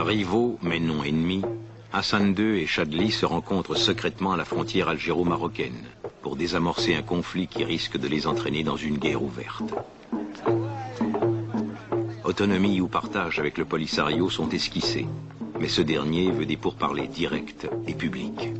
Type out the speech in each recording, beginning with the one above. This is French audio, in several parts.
Rivaux, mais non ennemis, Hassan II et Chadli se rencontrent secrètement à la frontière algéro-marocaine pour désamorcer un conflit qui risque de les entraîner dans une guerre ouverte. Autonomie ou partage avec le Polisario sont esquissés, mais ce dernier veut des pourparlers directs et publics.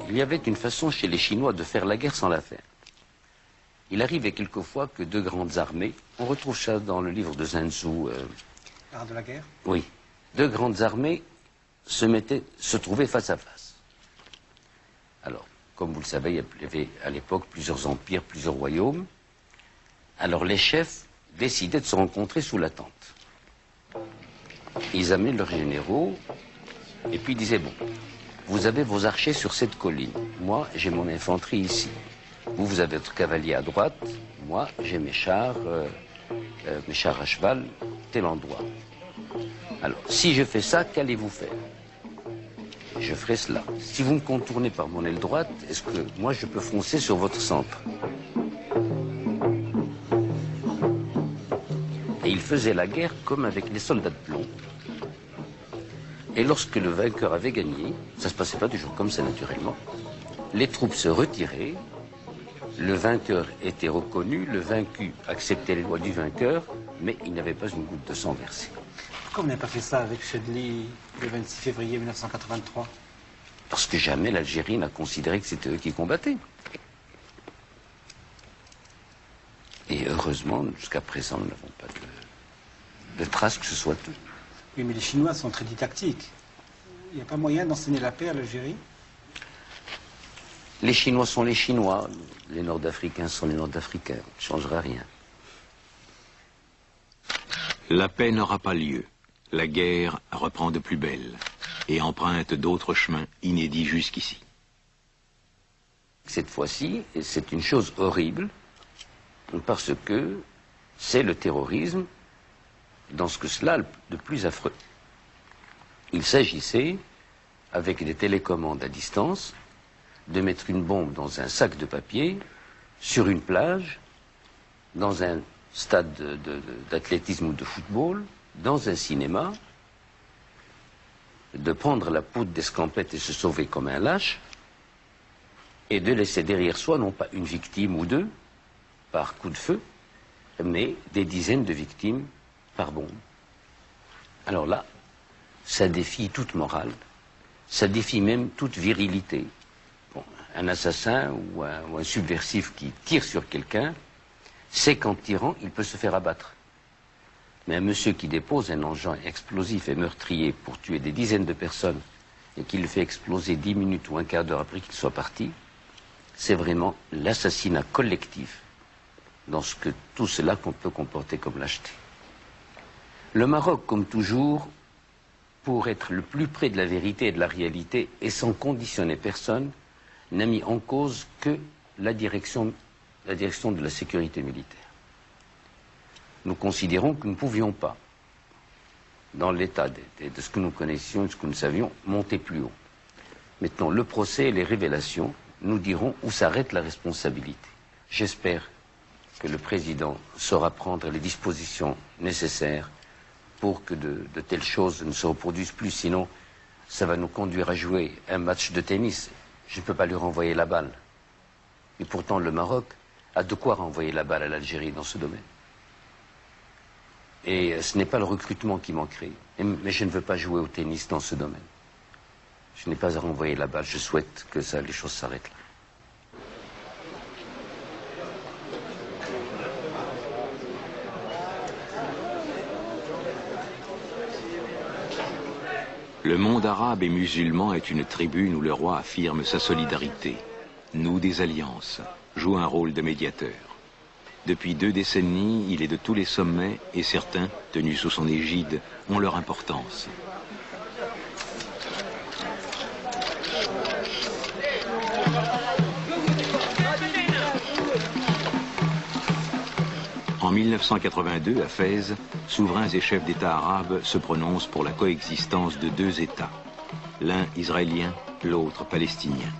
Il y avait une façon chez les Chinois de faire la guerre sans la faire. Il arrivait quelquefois que deux grandes armées, on retrouve ça dans le livre de Sun Tzu. L'art de la guerre? Oui. Deux grandes armées se trouvaient face à face. Alors, comme vous le savez, il y avait à l'époque plusieurs empires, plusieurs royaumes. Alors les chefs décidaient de se rencontrer sous la tente. Ils amenaient leurs généraux et puis ils disaient, bon, vous avez vos archers sur cette colline. Moi, j'ai mon infanterie ici. Vous avez votre cavalier à droite. Moi, j'ai mes chars à cheval, tel endroit. Alors, si je fais ça, qu'allez-vous faire? Je ferai cela. Si vous me contournez par mon aile droite, est-ce que moi, je peux foncer sur votre centre? Et il faisait la guerre comme avec les soldats de plomb. Et lorsque le vainqueur avait gagné, ça ne se passait pas toujours comme ça naturellement, les troupes se retiraient, le vainqueur était reconnu, le vaincu acceptait les lois du vainqueur, mais il n'avait pas une goutte de sang versé. Pourquoi vous n'avez pas fait ça avec Chadli le 26 février 1983? Parce que jamais l'Algérie n'a considéré que c'était eux qui combattaient. Et heureusement, jusqu'à présent, nous n'avons pas de traces que ce soit eux. Oui, mais les Chinois sont très didactiques. Il n'y a pas moyen d'enseigner la paix à l'Algérie? Les Chinois sont les Chinois, les Nord-Africains sont les Nord-Africains. Ça ne changera rien. La paix n'aura pas lieu. La guerre reprend de plus belle et emprunte d'autres chemins inédits jusqu'ici. Cette fois-ci, c'est une chose horrible, parce que c'est le terrorisme dans ce que cela de plus affreux. Il s'agissait, avec des télécommandes à distance, de mettre une bombe dans un sac de papier, sur une plage, dans un stade d'athlétisme ou de football, dans un cinéma, de prendre la poudre d'escampette et se sauver comme un lâche, et de laisser derrière soi non pas une victime ou deux, par coup de feu, mais des dizaines de victimes par bombe. Alors là, ça défie toute morale, ça défie même toute virilité. Bon, un assassin ou un subversif qui tire sur quelqu'un, c'est qu'en tirant, il peut se faire abattre. Mais un monsieur qui dépose un engin explosif et meurtrier pour tuer des dizaines de personnes et qui le fait exploser 10 minutes ou un quart d'heure après qu'il soit parti, c'est vraiment l'assassinat collectif dans ce que tout cela qu'on peut comporter comme lâcheté. Le Maroc, comme toujours, pour être le plus près de la vérité et de la réalité et sans conditionner personne, n'a mis en cause que la direction de la sécurité militaire. Nous considérons que nous ne pouvions pas, dans l'état de ce que nous connaissions et de ce que nous savions, monter plus haut. Maintenant, le procès et les révélations nous diront où s'arrête la responsabilité. J'espère que le président saura prendre les dispositions nécessaires pour que de telles choses ne se reproduisent plus, sinon ça va nous conduire à jouer un match de tennis. Je ne peux pas lui renvoyer la balle. Et pourtant, le Maroc a de quoi renvoyer la balle à l'Algérie dans ce domaine. Et ce n'est pas le recrutement qui manquerait. Mais je ne veux pas jouer au tennis dans ce domaine. Je n'ai pas à renvoyer la balle. Je souhaite que les choses s'arrêtent là. Le monde arabe et musulman est une tribune où le roi affirme sa solidarité, noue des alliances, joue un rôle de médiateur. Depuis 2 décennies, il est de tous les sommets et certains, tenus sous son égide, ont leur importance. En 1982, à Fès, souverains et chefs d'État arabes se prononcent pour la coexistence de 2 États, l'un israélien, l'autre palestinien.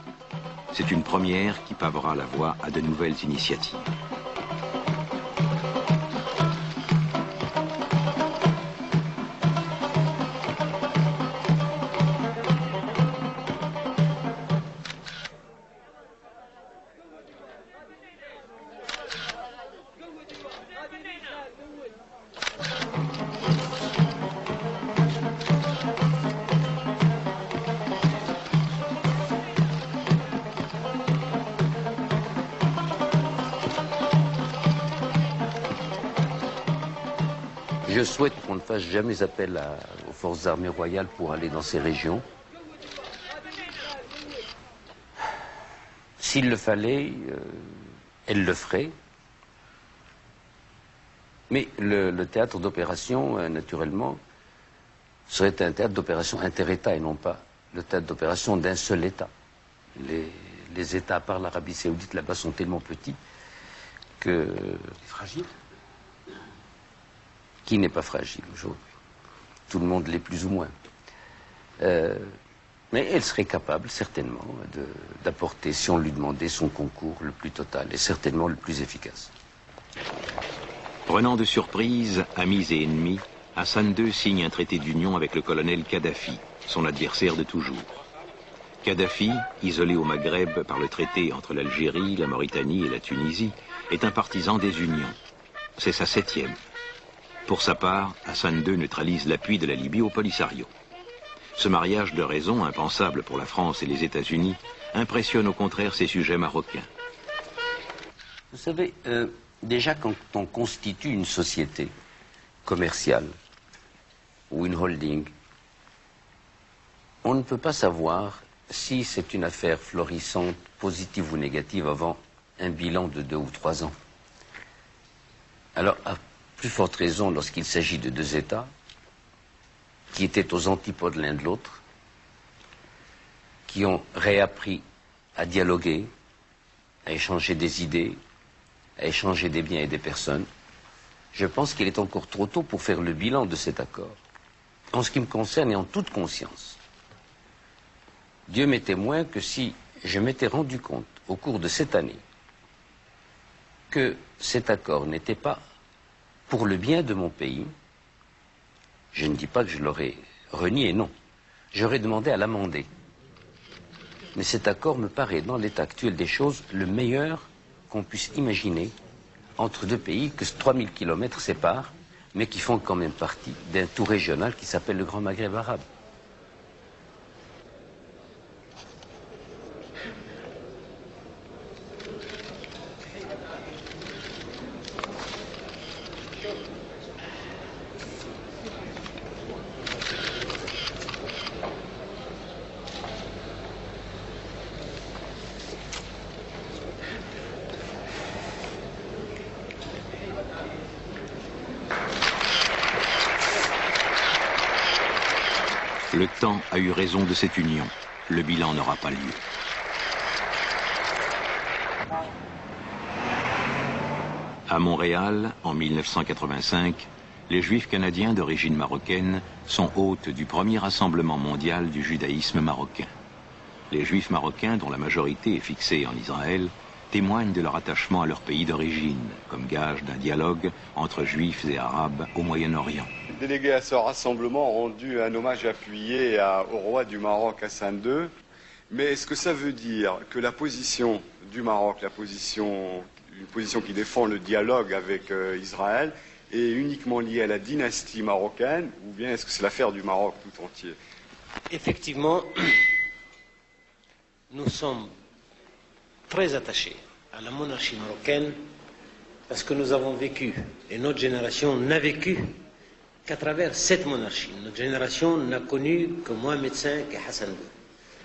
C'est une première qui pavera la voie à de nouvelles initiatives. Je souhaite qu'on ne fasse jamais appel aux forces armées royales pour aller dans ces régions. S'il le fallait, elles le feraient. Mais le théâtre d'opération, naturellement, serait un théâtre d'opération inter-État et non pas le théâtre d'opération d'un seul État. Les États, à part l'Arabie Saoudite, là-bas, sont tellement petits que... Fragile. Qui n'est pas fragile aujourd'hui? Tout le monde l'est plus ou moins. Mais elle serait capable, certainement, d'apporter, si on lui demandait, son concours le plus total et certainement le plus efficace. Prenant de surprise amis et ennemis, Hassan II signe un traité d'union avec le colonel Kadhafi, son adversaire de toujours. Kadhafi, isolé au Maghreb par le traité entre l'Algérie, la Mauritanie et la Tunisie, est un partisan des unions. C'est sa 7e. Pour sa part, Hassan II neutralise l'appui de la Libye au Polisario. Ce mariage de raison, impensable pour la France et les États-Unis, impressionne au contraire ses sujets marocains. Vous savez, déjà quand on constitue une société commerciale ou une holding, on ne peut pas savoir si c'est une affaire florissante, positive ou négative avant un bilan de 2 ou 3 ans. Alors, à plus forte raison lorsqu'il s'agit de 2 États qui étaient aux antipodes l'un de l'autre, qui ont réappris à dialoguer, à échanger des idées, à échanger des biens et des personnes. Je pense qu'il est encore trop tôt pour faire le bilan de cet accord. En ce qui me concerne et en toute conscience, Dieu m'est témoin que si je m'étais rendu compte au cours de cette année que cet accord n'était pas pour le bien de mon pays, je ne dis pas que je l'aurais renié, non. J'aurais demandé à l'amender. Mais cet accord me paraît, dans l'état actuel des choses, le meilleur qu'on puisse imaginer entre 2 pays que 3000 kilomètres séparent, mais qui font quand même partie d'un tout régional qui s'appelle le Grand Maghreb arabe. Le temps a eu raison de cette union. Le bilan n'aura pas lieu. À Montréal, en 1985, les Juifs canadiens d'origine marocaine sont hôtes du premier rassemblement mondial du judaïsme marocain. Les Juifs marocains, dont la majorité est fixée en Israël, témoignent de leur attachement à leur pays d'origine, comme gage d'un dialogue entre Juifs et Arabes au Moyen-Orient. Les délégués à ce rassemblement ont rendu un hommage appuyé au roi du Maroc, Hassan II. Mais est-ce que ça veut dire que la position du Maroc, une position qui défend le dialogue avec Israël, est uniquement liée à la dynastie marocaine, ou bien est-ce que c'est l'affaire du Maroc tout entier? Effectivement, nous sommes très attachés à la monarchie marocaine parce que nous avons vécu, et notre génération n'a vécu qu'à travers cette monarchie. Notre génération n'a connu que Mohamed V et Hassan II.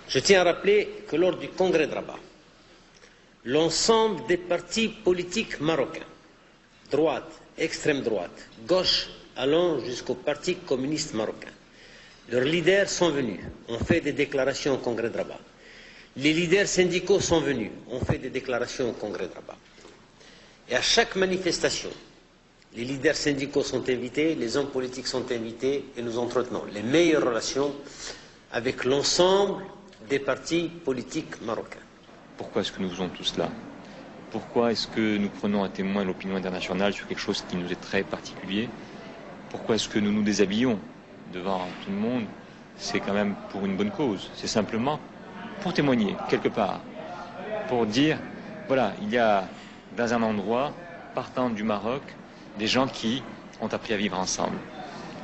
Je tiens à rappeler que lors du congrès de Rabat, l'ensemble des partis politiques marocains, droite, extrême droite, gauche, allant jusqu'au Parti communiste marocain, leurs leaders sont venus, ont fait des déclarations au congrès de Rabat. Les leaders syndicaux sont venus, ont fait des déclarations au congrès de Rabat. Et à chaque manifestation, les leaders syndicaux sont invités, les hommes politiques sont invités et nous entretenons les meilleures relations avec l'ensemble des partis politiques marocains. Pourquoi est-ce que nous faisons tout cela? Pourquoi est-ce que nous prenons à témoin l'opinion internationale sur quelque chose qui nous est très particulier? Pourquoi est-ce que nous nous déshabillons devant tout le monde? C'est quand même pour une bonne cause. C'est simplement pour témoigner, quelque part. Pour dire, voilà, il y a dans un endroit, partant du Maroc, des gens qui ont appris à vivre ensemble.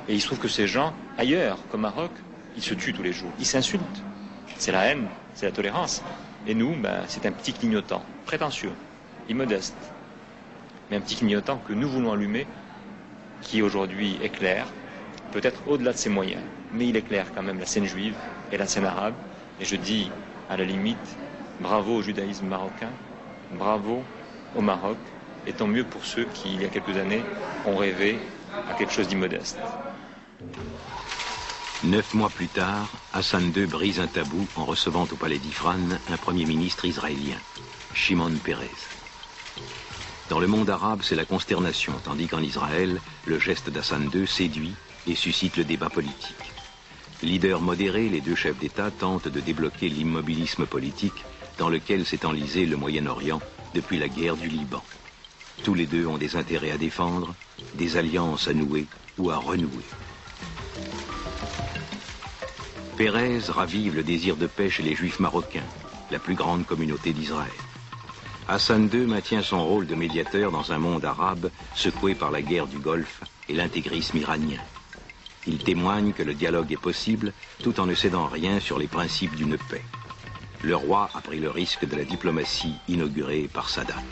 Et il se trouve que ces gens, ailleurs qu'au Maroc, ils se tuent tous les jours. Ils s'insultent. C'est la haine, c'est la tolérance. Et nous, c'est un petit clignotant, prétentieux, immodeste. Mais un petit clignotant que nous voulons allumer, qui aujourd'hui éclaire, peut-être au-delà de ses moyens. Mais il éclaire quand même la scène juive et la scène arabe. Et je dis, à la limite, bravo au judaïsme marocain, bravo au Maroc, et tant mieux pour ceux qui, il y a quelques années, ont rêvé à quelque chose d'immodeste. 9 mois plus tard, Hassan II brise un tabou en recevant au palais d'Ifran un premier ministre israélien, Shimon Peres. Dans le monde arabe, c'est la consternation, tandis qu'en Israël, le geste d'Hassan II séduit et suscite le débat politique. Leaders modérés, les deux chefs d'État tentent de débloquer l'immobilisme politique dans lequel s'est enlisé le Moyen-Orient depuis la guerre du Liban. Tous les deux ont des intérêts à défendre, des alliances à nouer ou à renouer. Pérez ravive le désir de paix chez les Juifs marocains, la plus grande communauté d'Israël. Hassan II maintient son rôle de médiateur dans un monde arabe secoué par la guerre du Golfe et l'intégrisme iranien. Il témoigne que le dialogue est possible tout en ne cédant rien sur les principes d'une paix. Le roi a pris le risque de la diplomatie inaugurée par Sadat.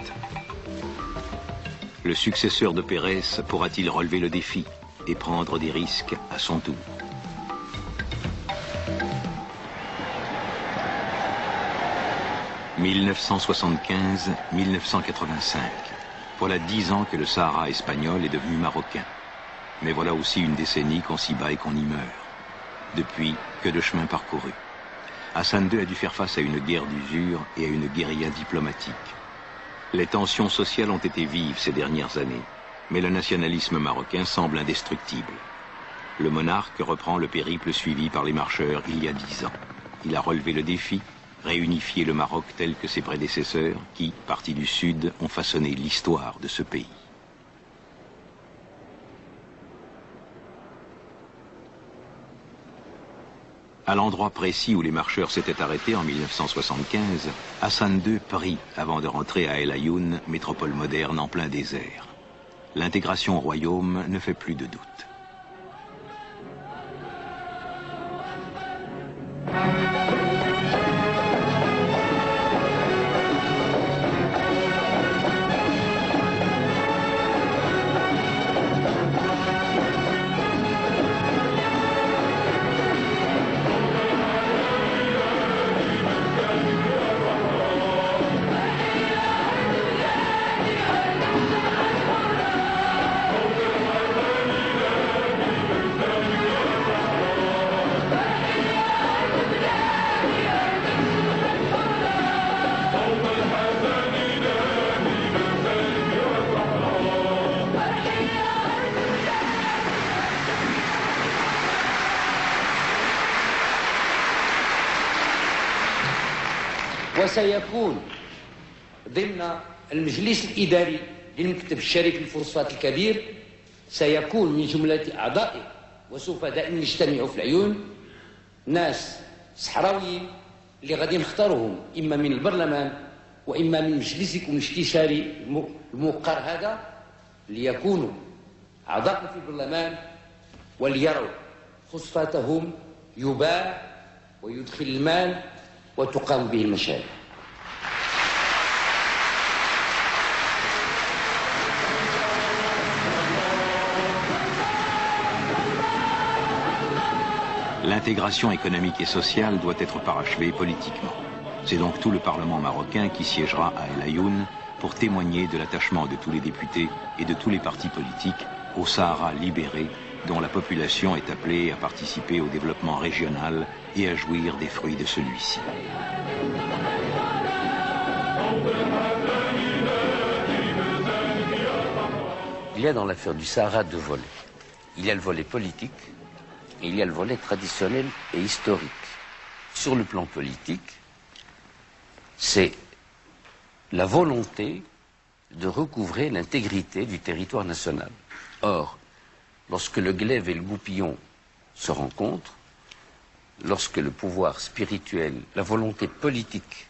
Le successeur de Pérez pourra-t-il relever le défi et prendre des risques à son tour? « 1975-1985. Voilà 10 ans que le Sahara espagnol est devenu marocain. Mais voilà aussi une décennie qu'on s'y bat et qu'on y meurt. Depuis, que de chemin parcouru. Hassan II a dû faire face à une guerre d'usure et à une guérilla diplomatique. Les tensions sociales ont été vives ces dernières années, mais le nationalisme marocain semble indestructible. Le monarque reprend le périple suivi par les marcheurs il y a 10 ans. Il a relevé le défi, réunifié le Maroc tel que ses prédécesseurs, qui, partis du Sud, ont façonné l'histoire de ce pays. À l'endroit précis où les marcheurs s'étaient arrêtés en 1975, Hassan II prie avant de rentrer à El Ayoun, métropole moderne en plein désert. L'intégration au royaume ne fait plus de doute. وسيكون ضمن المجلس الإداري للمكتب الشريف للفوسفات الكبير سيكون من جملة أعضائه وسوف دائما يجتمعوا في العيون ناس صحراويين اللي غادي نختارهم إما من البرلمان وإما من مجلسكم الاستشاري الموقر هذا ليكونوا أعضاء في البرلمان وليروا فوسفاتهم يباع ويدخل المال وتقام به المشاريع. L'intégration économique et sociale doit être parachevée politiquement. C'est donc tout le Parlement marocain qui siégera à El Ayoun pour témoigner de l'attachement de tous les députés et de tous les partis politiques au Sahara libéré, dont la population est appelée à participer au développement régional et à jouir des fruits de celui-ci. Il y a dans l'affaire du Sahara deux volets. Il y a le volet politique et il y a le volet traditionnel et historique. sur le plan politique, c'est la volonté de recouvrer l'intégrité du territoire national. Or, lorsque le glaive et le goupillon se rencontrent, lorsque le pouvoir spirituel, la volonté politique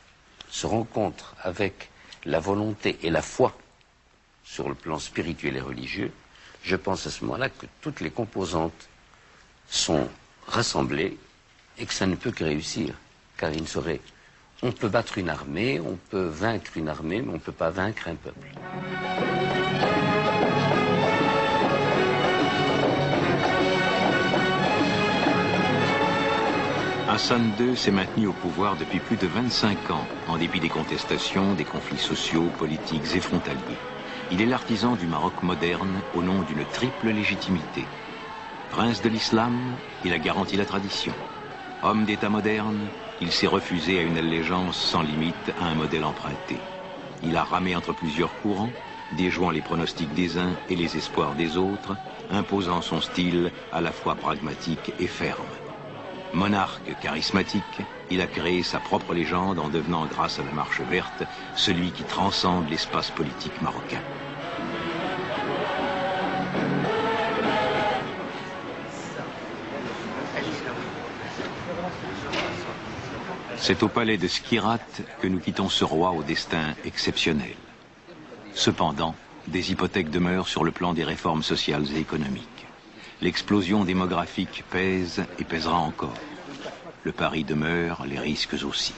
se rencontrent avec la volonté et la foi sur le plan spirituel et religieux, je pense à ce moment-là que toutes les composantes sont rassemblées et que ça ne peut que réussir, car il ne saurait... On peut battre une armée, on peut vaincre une armée, mais on ne peut pas vaincre un peuple. Hassan II s'est maintenu au pouvoir depuis plus de 25 ans, en dépit des contestations, des conflits sociaux, politiques et frontaliers. Il est l'artisan du Maroc moderne au nom d'une triple légitimité. Prince de l'islam, il a garanti la tradition. Homme d'État moderne, il s'est refusé à une allégeance sans limite à un modèle emprunté. Il a ramé entre plusieurs courants, déjouant les pronostics des uns et les espoirs des autres, imposant son style à la fois pragmatique et ferme. Monarque charismatique, il a créé sa propre légende en devenant, grâce à la Marche verte, celui qui transcende l'espace politique marocain. C'est au palais de Skirat que nous quittons ce roi au destin exceptionnel. Cependant, des hypothèques demeurent sur le plan des réformes sociales et économiques. L'explosion démographique pèse et pèsera encore. Le pari demeure, les risques aussi.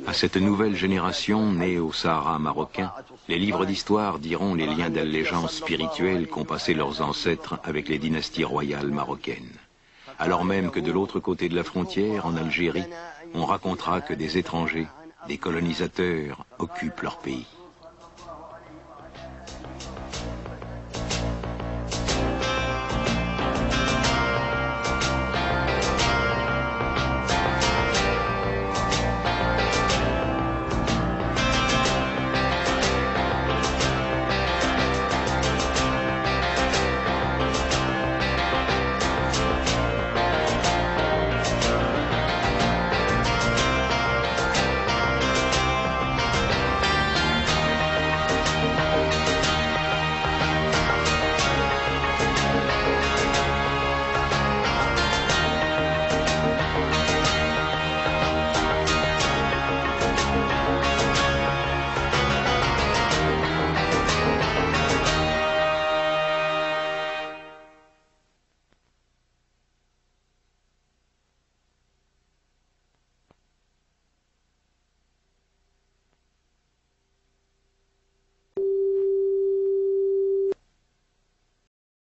À cette nouvelle génération née au Sahara marocain, les livres d'histoire diront les liens d'allégeance spirituelle qu'ont passés leurs ancêtres avec les dynasties royales marocaines. Alors même que de l'autre côté de la frontière, en Algérie, on racontera que des étrangers, des colonisateurs, occupent leur pays.